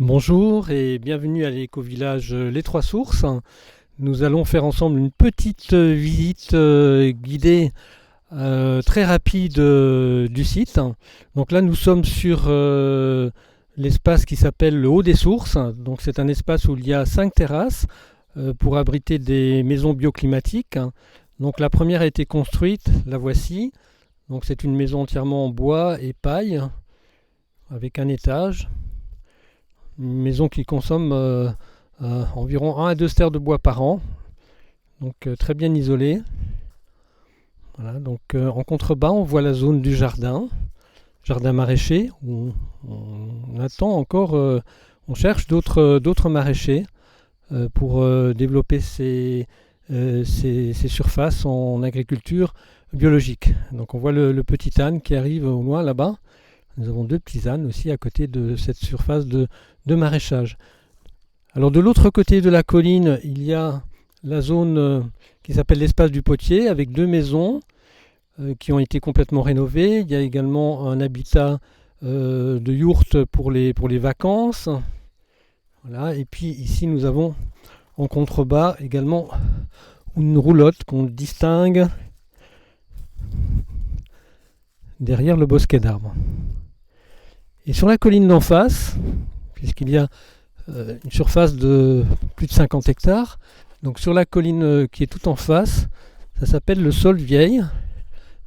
Bonjour et bienvenue à l'éco-village Les Trois Sources. Nous allons faire ensemble une petite visite guidée très rapide du site. Donc là nous sommes sur l'espace qui s'appelle le Haut des Sources. Donc c'est un espace où il y a 5 terrasses pour abriter des maisons bioclimatiques. Donc la première a été construite, la voici. Donc c'est une maison entièrement en bois et paille avec un étage. Une maison qui consomme environ 1 à 2 stères de bois par an, donc très bien isolée. Voilà, donc en contrebas, on voit la zone du jardin maraîcher, où on attend encore, on cherche d'autres maraîchers pour développer ces surfaces en agriculture biologique. Donc on voit le petit âne qui arrive au loin là-bas. Nous avons 2 petits ânes aussi à côté de cette surface de maraîchage. Alors de l'autre côté de la colline, il y a la zone qui s'appelle l'espace du potier avec 2 maisons qui ont été complètement rénovées. Il y a également un habitat de yourte pour les vacances. Voilà. Et puis ici nous avons en contrebas également une roulotte qu'on distingue derrière le bosquet d'arbres. Et sur la colline d'en face, puisqu'il y a une surface de plus de 50 hectares, donc sur la colline qui est tout en face, ça s'appelle le Saulvieil.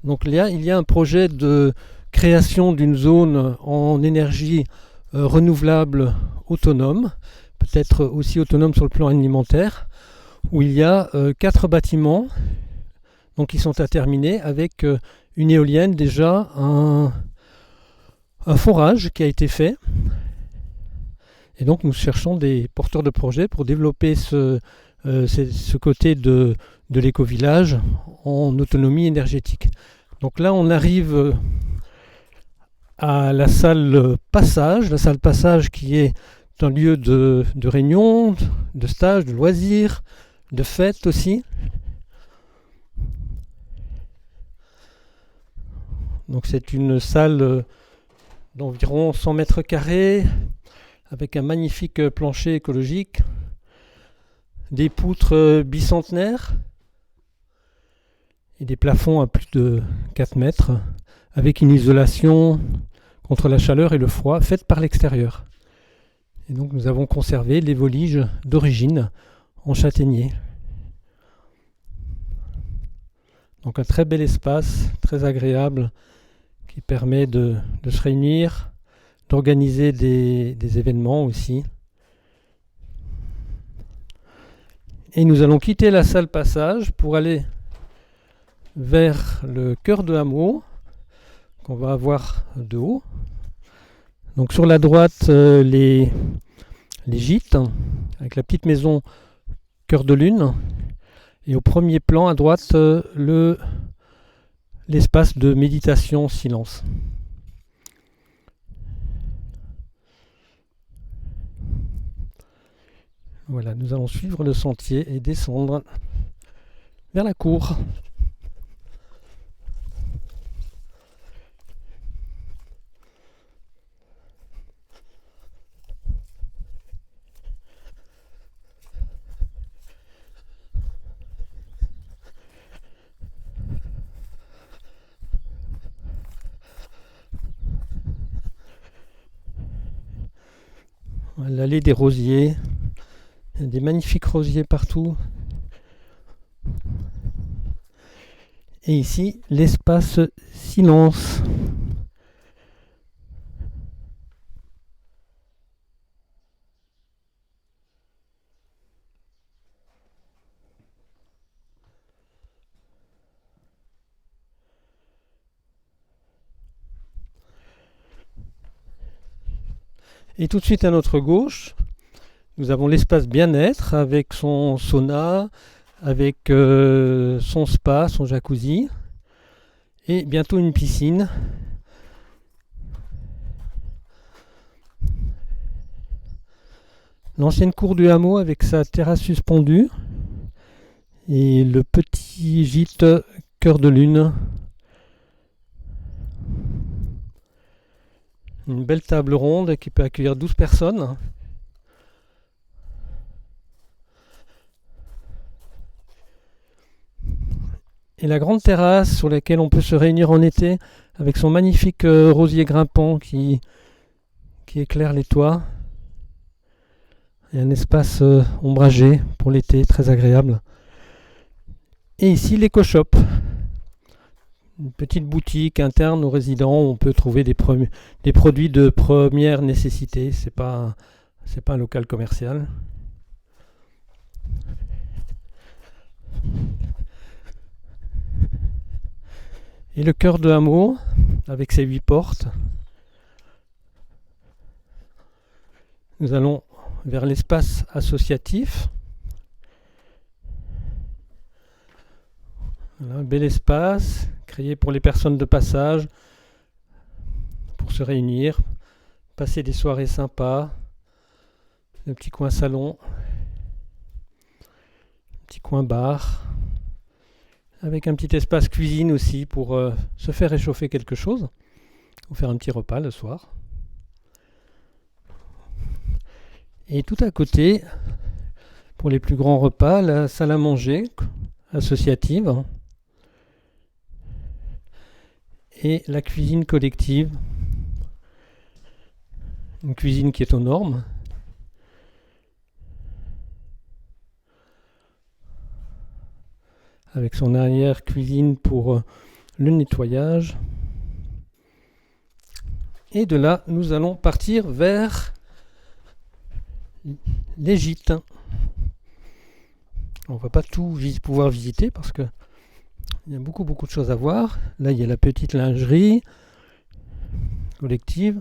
Donc là, il y a un projet de création d'une zone en énergie renouvelable autonome, peut-être aussi autonome sur le plan alimentaire, où il y a 4 bâtiments donc, qui sont à terminer avec une éolienne, déjà un forage qui a été fait. Et donc nous cherchons des porteurs de projets pour développer ce côté de l'éco-village en autonomie énergétique. Donc là on arrive à la salle passage qui est un lieu de réunion, de stage, de loisirs, de fêtes aussi. Donc c'est une salle d'environ 100 mètres carrés avec un magnifique plancher écologique, des poutres bicentenaires et des plafonds à plus de 4 mètres avec une isolation contre la chaleur et le froid faite par l'extérieur. Et donc nous avons conservé les voliges d'origine en châtaignier. Donc un très bel espace, très agréable, qui permet de se réunir, d'organiser des événements aussi. Et nous allons quitter la salle passage pour aller vers le cœur de hameau qu'on va avoir de haut. Donc sur la droite, les gîtes avec la petite maison cœur de lune. Et au premier plan à droite, l'espace de méditation silence. Voilà, nous allons suivre le sentier et descendre vers la cour. L'allée des rosiers. Il y a des magnifiques rosiers partout. Et ici, l'espace silence. Et tout de suite à notre gauche, nous avons l'espace bien-être avec son sauna, avec son spa, son jacuzzi et bientôt une piscine. L'ancienne cour du hameau avec sa terrasse suspendue et le petit gîte cœur de lune. Une belle table ronde qui peut accueillir 12 personnes. Et la grande terrasse sur laquelle on peut se réunir en été avec son magnifique rosier grimpant qui éclaire les toits. Et un espace ombragé pour l'été, très agréable. Et ici, l'éco-shop. Une petite boutique interne aux résidents où on peut trouver des produits de première nécessité. C'est pas un local commercial. Et le cœur de hameau, avec ses 8 portes. Nous allons vers l'espace associatif. Voilà, un bel espace créé pour les personnes de passage, pour se réunir, passer des soirées sympas. Le petit coin salon, un petit coin bar, avec un petit espace cuisine aussi pour se faire réchauffer quelque chose, ou faire un petit repas le soir. Et tout à côté, pour les plus grands repas, la salle à manger associative et la cuisine collective, une cuisine qui est aux normes. Avec son arrière-cuisine pour le nettoyage. Et de là, nous allons partir vers les gîtes. On ne va pas tout pouvoir visiter parce que il y a beaucoup de choses à voir. Là, il y a la petite lingerie collective.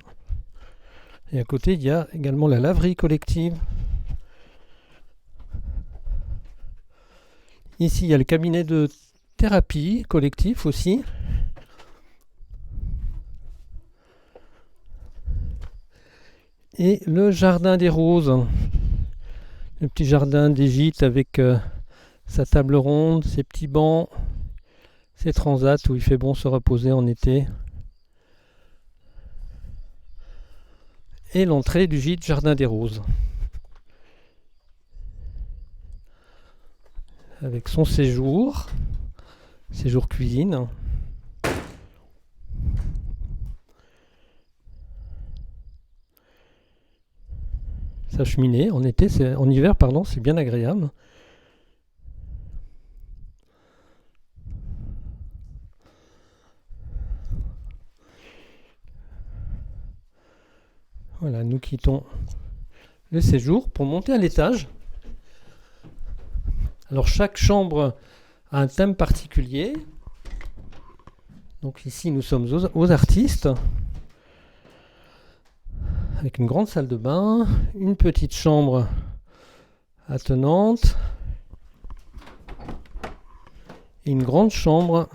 Et à côté, il y a également la laverie collective. Ici, il y a le cabinet de thérapie collectif aussi. Et le jardin des roses. Le petit jardin des gîtes avec sa table ronde, ses petits bancs, ses transats où il fait bon se reposer en été. Et l'entrée du gîte Jardin des Roses. Avec son séjour cuisine. Sa cheminée, en hiver, c'est bien agréable. Voilà, nous quittons le séjour pour monter à l'étage. Alors chaque chambre a un thème particulier. Donc ici nous sommes aux artistes. Avec une grande salle de bain, une petite chambre attenante et une grande chambre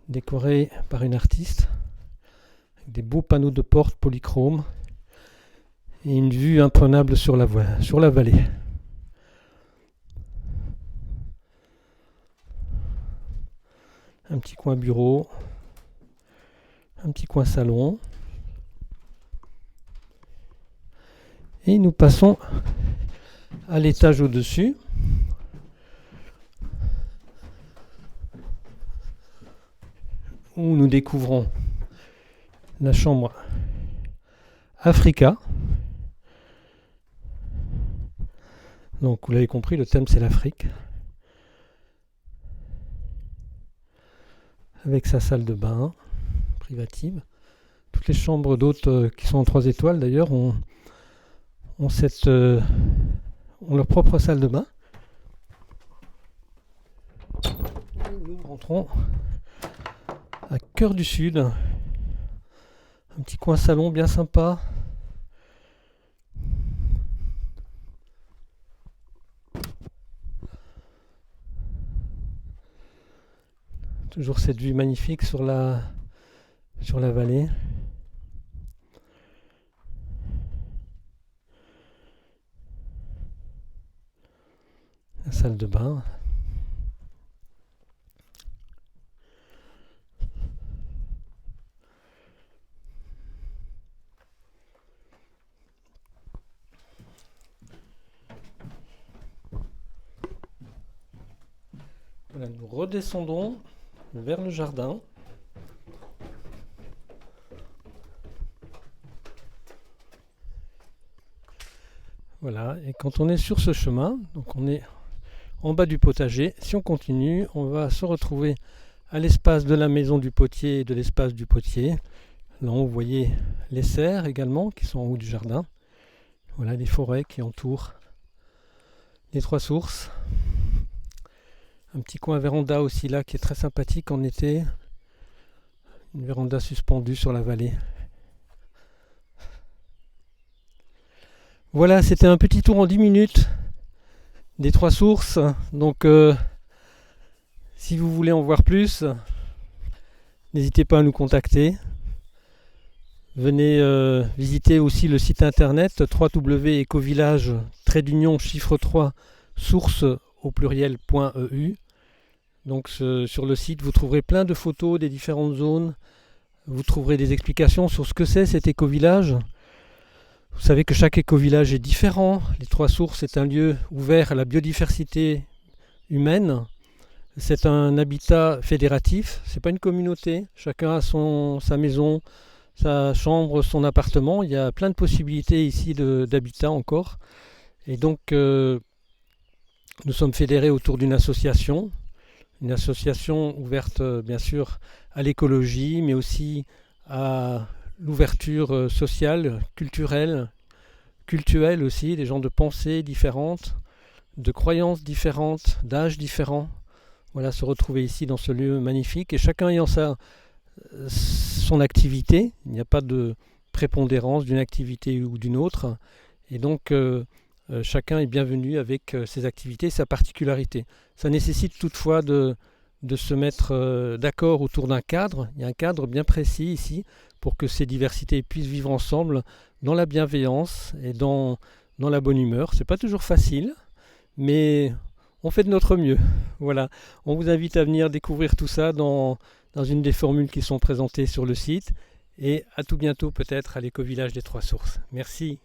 décorée par une artiste avec des beaux panneaux de porte polychrome et une vue imprenable sur la vallée. Un petit coin bureau, un petit coin salon. Et nous passons à l'étage au-dessus. Où nous découvrons la chambre Africa. Donc vous l'avez compris, le thème c'est l'Afrique. Avec sa salle de bain privative. Toutes les chambres d'hôtes qui sont en 3 étoiles d'ailleurs ont leur propre salle de bain. Et nous rentrons à Cœur du Sud. Un petit coin salon bien sympa. Toujours cette vue magnifique sur la vallée. La salle de bain. Voilà, nous redescendons vers le jardin. Voilà, et quand on est sur ce chemin, donc on est en bas du potager, si on continue, on va se retrouver à l'espace de la maison du potier et de l'espace du potier. Là, vous voyez les serres également qui sont en haut du jardin. Voilà les forêts qui entourent les trois sources. Un petit coin véranda aussi là qui est très sympathique en été. Une véranda suspendue sur la vallée. Voilà, c'était un petit tour en 10 minutes des trois sources. Donc, si vous voulez en voir plus, n'hésitez pas à nous contacter. Venez visiter aussi le site internet www.ecovillage-chiffre 3 source au pluriel.eu. Donc sur le site, vous trouverez plein de photos des différentes zones. Vous trouverez des explications sur ce que c'est cet écovillage. Vous savez que chaque écovillage est différent. Les trois sources est un lieu ouvert à la biodiversité humaine. C'est un habitat fédératif, c'est pas une communauté. Chacun a sa maison, sa chambre, son appartement. Il y a plein de possibilités ici d'habitat encore. Et donc, nous sommes fédérés autour d'une association ouverte bien sûr à l'écologie, mais aussi à l'ouverture sociale, culturelle aussi, des gens de pensées différentes, de croyances différentes, d'âges différents. Voilà, se retrouver ici dans ce lieu magnifique et chacun ayant son activité. Il n'y a pas de prépondérance d'une activité ou d'une autre. Et donc, chacun est bienvenu avec ses activités et sa particularité. Ça nécessite toutefois de se mettre d'accord autour d'un cadre. Il y a un cadre bien précis ici pour que ces diversités puissent vivre ensemble dans la bienveillance et dans la bonne humeur. C'est pas toujours facile, mais on fait de notre mieux. Voilà. On vous invite à venir découvrir tout ça dans une des formules qui sont présentées sur le site. Et à tout bientôt peut-être à l'écovillage des Trois Sources. Merci.